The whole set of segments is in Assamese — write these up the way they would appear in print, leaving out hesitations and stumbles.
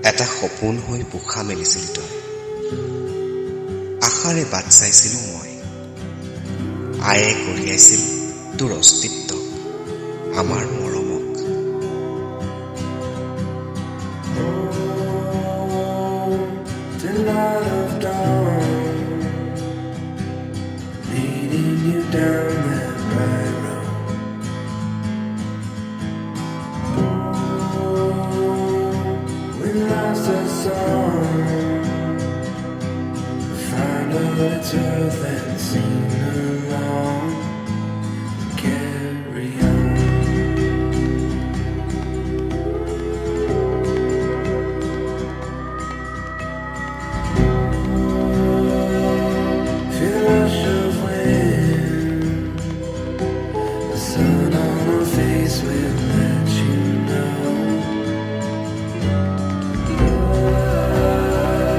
এটা সপোন হৈ পোখা মেলিছিলি তই। আশাৰে বাট চাইছিলো মই। আয়ে কঢ়িয়াইছিল তোৰ অস্তিত্বক, আমাৰ মৰমক। It's earth and sing along, carry on. Feel the rush of wind, the sun on our face will let you know.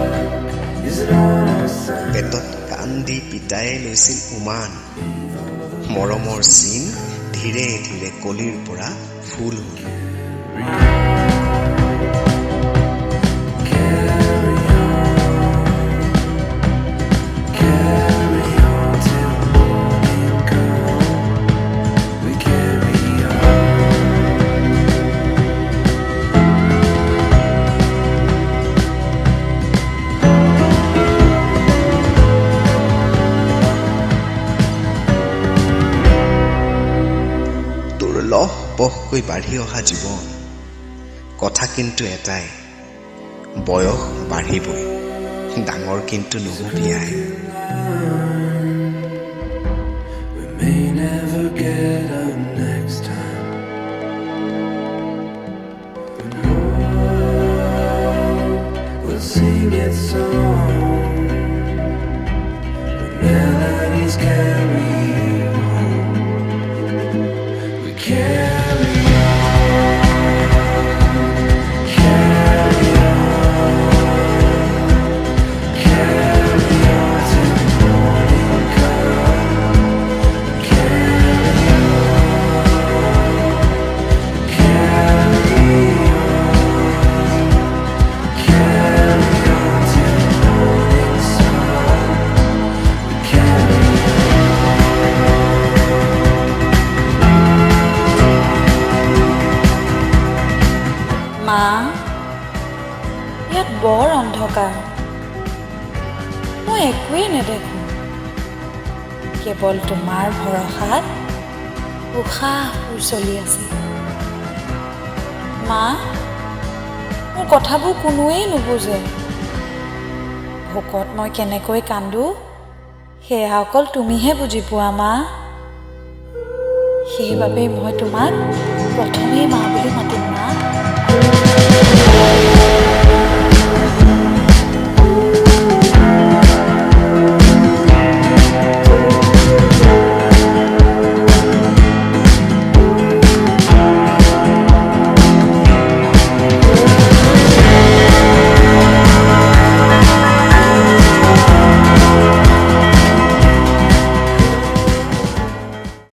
Love is it on our side? পেটত কান্দি পিতায়ে লৈছিল উমান, মৰমৰ চিন ধীৰে ধীৰে কলিৰ পৰা ফুল হ'ল। লহ পহকৈ বাঢ়ি অহা জীৱন, কথা কিন্তু এটাই, বয়স বাঢ়িবই, ডাঙৰ কিন্তু নহবি আই। We may never get up next time. But we'll sing its song. The melodies carry you home. We carry মা, ইয়াত বৰ অন্ধকাৰ, মই একোৱেই নেদেখোঁ। কেৱল তোমাৰ ভৰসাত উশাহ চলি আছে। মা, মোৰ কথাবোৰ কোনোৱেই নুবুজে। ভোকত মই কেনেকৈ কান্দো সেয়া অকল তুমিহে বুজি পোৱা মা। সেইবাবেই মই তোমাক প্ৰথমেই মা বুলি মাতিম মা।